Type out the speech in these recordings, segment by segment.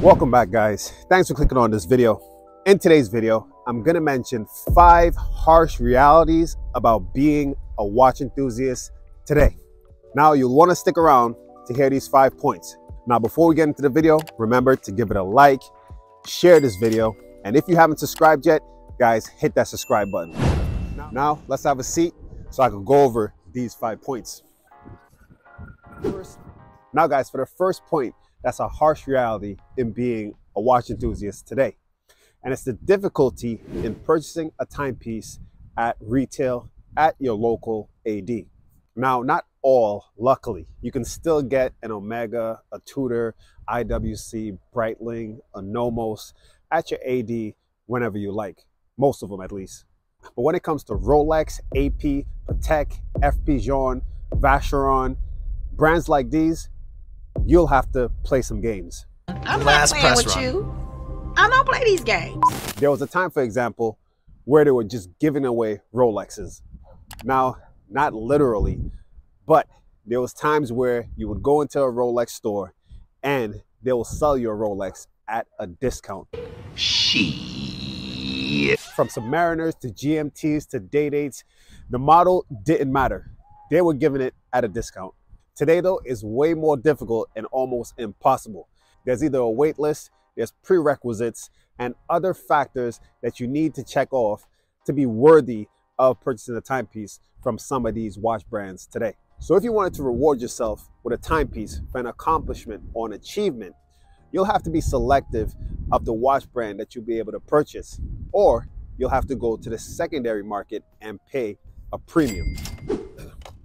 Welcome back, guys. Thanks for clicking on this video. In today's video, I'm going to mention 5 harsh realities about being a watch enthusiast today. Now, you'll want to stick around to hear these 5 points. Now, before we get into the video, remember to give it a like, share this video, and if you haven't subscribed yet, guys, hit that subscribe button. Now, let's have a seat so I can go over these 5 points. Now, guys, for the first point, that's a harsh reality in being a watch enthusiast today. And it's the difficulty in purchasing a timepiece at retail at your local AD. Now, not all, luckily. You can still get an Omega, a Tudor, IWC, Breitling, a Nomos at your AD whenever you like. Most of them, at least. But when it comes to Rolex, AP, Patek, FP Journe, Vacheron, brands like these, you'll have to play some games. I'm not playing with you. I don't play these games. There was a time, for example, where they were just giving away Rolexes. Now, not literally, but there was times where you would go into a Rolex store and they will sell you a Rolex at a discount. Shit. From Submariners to GMTs to Day-Dates, the model didn't matter. They were giving it at a discount. Today, though, is way more difficult and almost impossible. There's either a wait list, there's prerequisites, and other factors that you need to check off to be worthy of purchasing a timepiece from some of these watch brands today. So if you wanted to reward yourself with a timepiece for an accomplishment or an achievement, you'll have to be selective of the watch brand that you'll be able to purchase, or you'll have to go to the secondary market and pay a premium.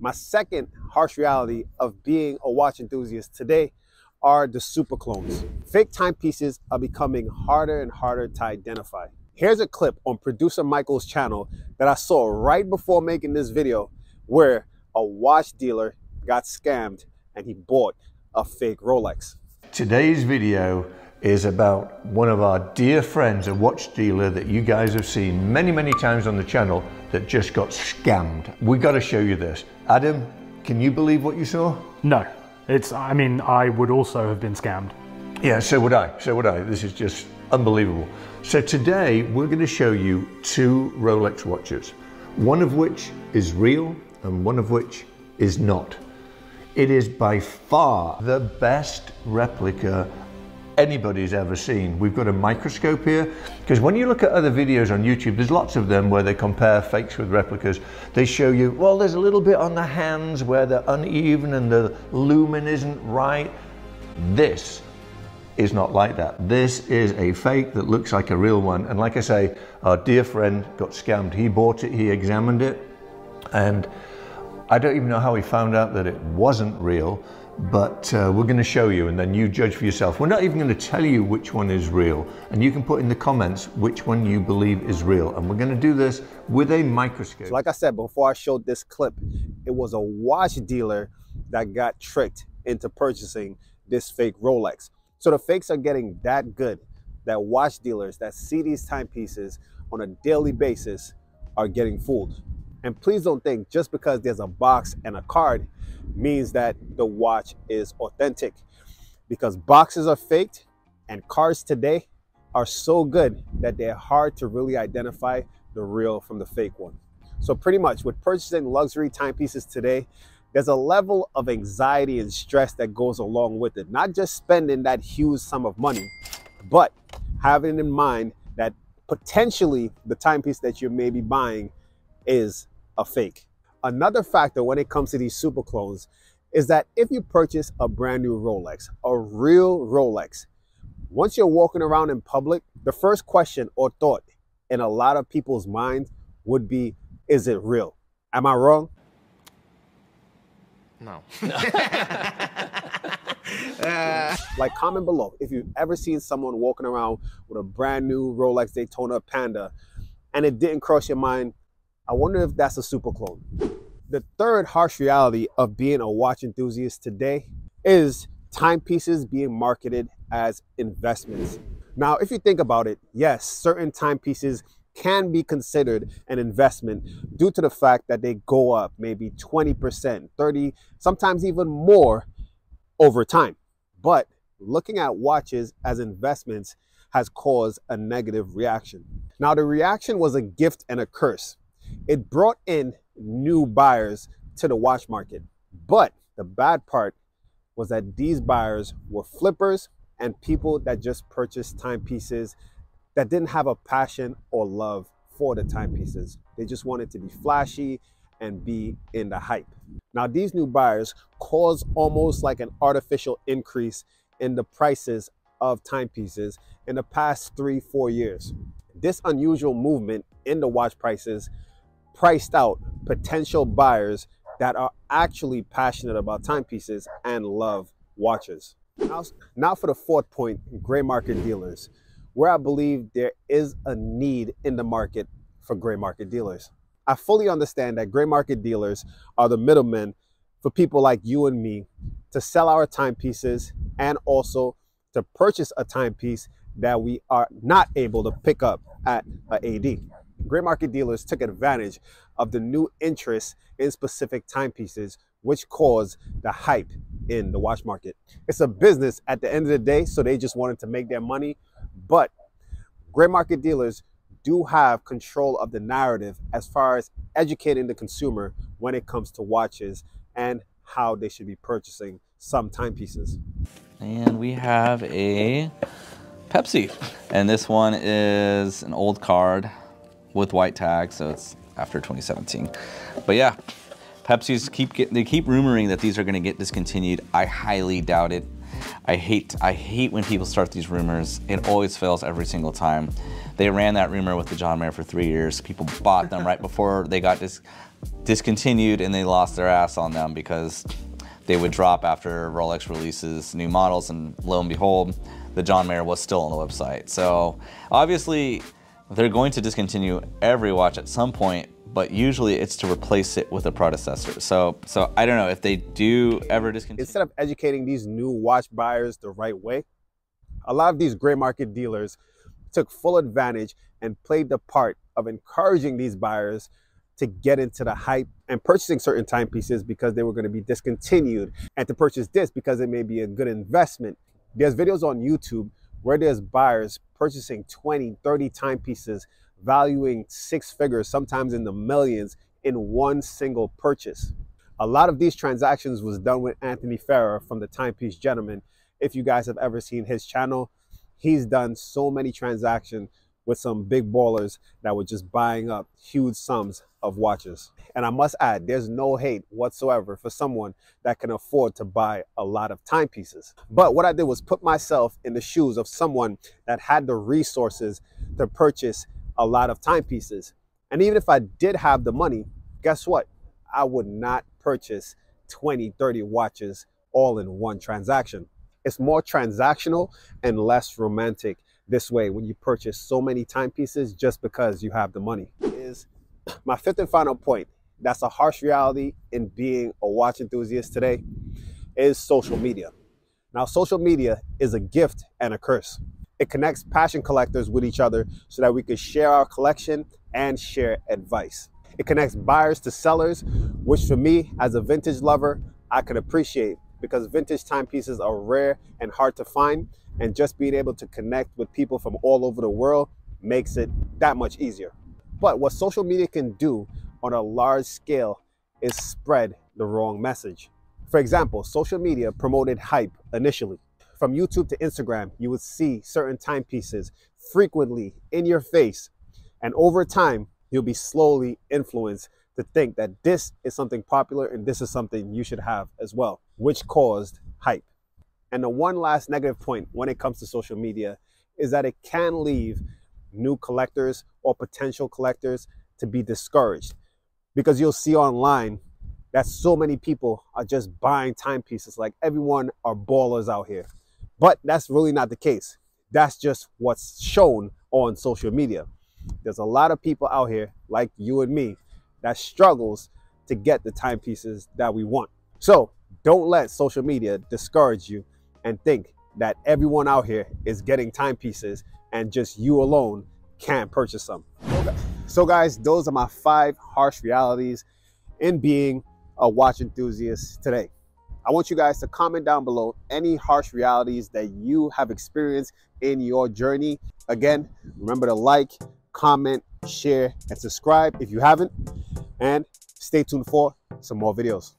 My second harsh reality of being a watch enthusiast today are the super clones. Fake timepieces are becoming harder and harder to identify. Here's a clip on producer Michael's channel that I saw right before making this video where a watch dealer got scammed and he bought a fake Rolex. Today's video is about one of our dear friends, a watch dealer that you guys have seen many times on the channel that just got scammed. We got to show you this. Adam, can you believe what you saw? No, I mean, I would also have been scammed. Yeah, so would I. This is just unbelievable. So today we're going to show you 2 Rolex watches, one of which is real and one of which is not. It is by far the best replica anybody's ever seen. We've got a microscope here, because when you look at other videos on YouTube, there's lots of them where they compare fakes with replicas. They show you, well, there's a little bit on the hands where they're uneven and the lumen isn't right. This is not like that. This is a fake that looks like a real one. And like I say, our dear friend got scammed. He bought it, he examined it, and I don't even know how he found out that it wasn't real. But we're going to show you, and then you judge for yourself. We're not even going to tell you which one is real, and you can put in the comments which one you believe is real. And we're going to do this with a microscope. So like I said before I showed this clip, it was a watch dealer that got tricked into purchasing this fake Rolex. So the fakes are getting that good that watch dealers that see these timepieces on a daily basis are getting fooled. And please don't think just because there's a box and a card means that the watch is authentic, because boxes are faked and cards today are so good that they're hard to really identify the real from the fake one. So pretty much with purchasing luxury timepieces today, there's a level of anxiety and stress that goes along with it. Not just spending that huge sum of money, but having in mind that potentially the timepiece that you may be buying is a fake. Another factor when it comes to these super clones is that if you purchase a brand new Rolex, a real Rolex, once you're walking around in public, the first question or thought in a lot of people's minds would be, is it real? Am I wrong? No. Like, comment below if you've ever seen someone walking around with a brand new Rolex Daytona Panda and it didn't cross your mind, I wonder if that's a super clone. The third harsh reality of being a watch enthusiast today is timepieces being marketed as investments. Now, if you think about it, yes, certain timepieces can be considered an investment due to the fact that they go up maybe 20%, 30, sometimes even more over time. But looking at watches as investments has caused a negative reaction. Now, the reaction was a gift and a curse. It brought in new buyers to the watch market. But the bad part was that these buyers were flippers and people that just purchased timepieces that didn't have a passion or love for the timepieces. They just wanted to be flashy and be in the hype. Now, these new buyers caused almost like an artificial increase in the prices of timepieces in the past 3-4 years. This unusual movement in the watch prices priced out potential buyers that are actually passionate about timepieces and love watches. Now for the fourth point, gray market dealers, where I believe there is a need in the market for gray market dealers. I fully understand that gray market dealers are the middlemen for people like you and me to sell our timepieces and also to purchase a timepiece that we are not able to pick up at an AD. Gray market dealers took advantage of the new interest in specific timepieces, which caused the hype in the watch market. It's a business at the end of the day, so they just wanted to make their money. But gray market dealers do have control of the narrative as far as educating the consumer when it comes to watches and how they should be purchasing some timepieces. And we have a Pepsi. And this one is an old card with white tag, so it's after 2017. But yeah, Pepsi's keep rumoring that these are gonna get discontinued. I highly doubt it. I hate when people start these rumors. It always fails every single time. They ran that rumor with the John Mayer for 3 years. People bought them right before they got discontinued, and they lost their ass on them because they would drop after Rolex releases new models, and lo and behold, the John Mayer was still on the website. So obviously, they're going to discontinue every watch at some point, but usually it's to replace it with a predecessor. So I don't know if they do ever discontinue. Instead of educating these new watch buyers the right way, a lot of these gray market dealers took full advantage and played the part of encouraging these buyers to get into the hype and purchasing certain timepieces because they were going to be discontinued, and to purchase this because it may be a good investment. There's videos on YouTube where there's buyers purchasing 20, 30 timepieces, valuing 6 figures, sometimes in the millions, in one single purchase. A lot of these transactions was done with Anthony Farrer from the Timepiece Gentleman. If you guys have ever seen his channel, he's done so many transactions with some big ballers that were just buying up huge sums of watches. And I must add, there's no hate whatsoever for someone that can afford to buy a lot of timepieces. But what I did was put myself in the shoes of someone that had the resources to purchase a lot of timepieces. And even if I did have the money, guess what? I would not purchase 20, 30 watches all in one transaction. It's more transactional and less romantic this way when you purchase so many timepieces just because you have the money. Is my fifth and final point. That's a harsh reality in being a watch enthusiast today, is social media. Now, social media is a gift and a curse. It connects passion collectors with each other so that we can share our collection and share advice. It connects buyers to sellers, which for me, as a vintage lover, I can appreciate, because vintage timepieces are rare and hard to find, and just being able to connect with people from all over the world makes it that much easier. But what social media can do on a large scale is spread the wrong message. For example, social media promoted hype initially. From YouTube to Instagram, you would see certain timepieces frequently in your face, and over time, you'll be slowly influenced to think that this is something popular and this is something you should have as well, which caused hype. And the one last negative point when it comes to social media is that it can leave new collectors or potential collectors to be discouraged, because you'll see online that so many people are just buying timepieces like everyone are ballers out here. But that's really not the case. That's just what's shown on social media. There's a lot of people out here like you and me that struggles to get the timepieces that we want. So don't let social media discourage you and think that everyone out here is getting timepieces and just you alone can't purchase some. So guys, those are my 5 harsh realities in being a watch enthusiast today. I want you guys to comment down below any harsh realities that you have experienced in your journey. Again, remember to like, comment, share, and subscribe if you haven't. And stay tuned for some more videos.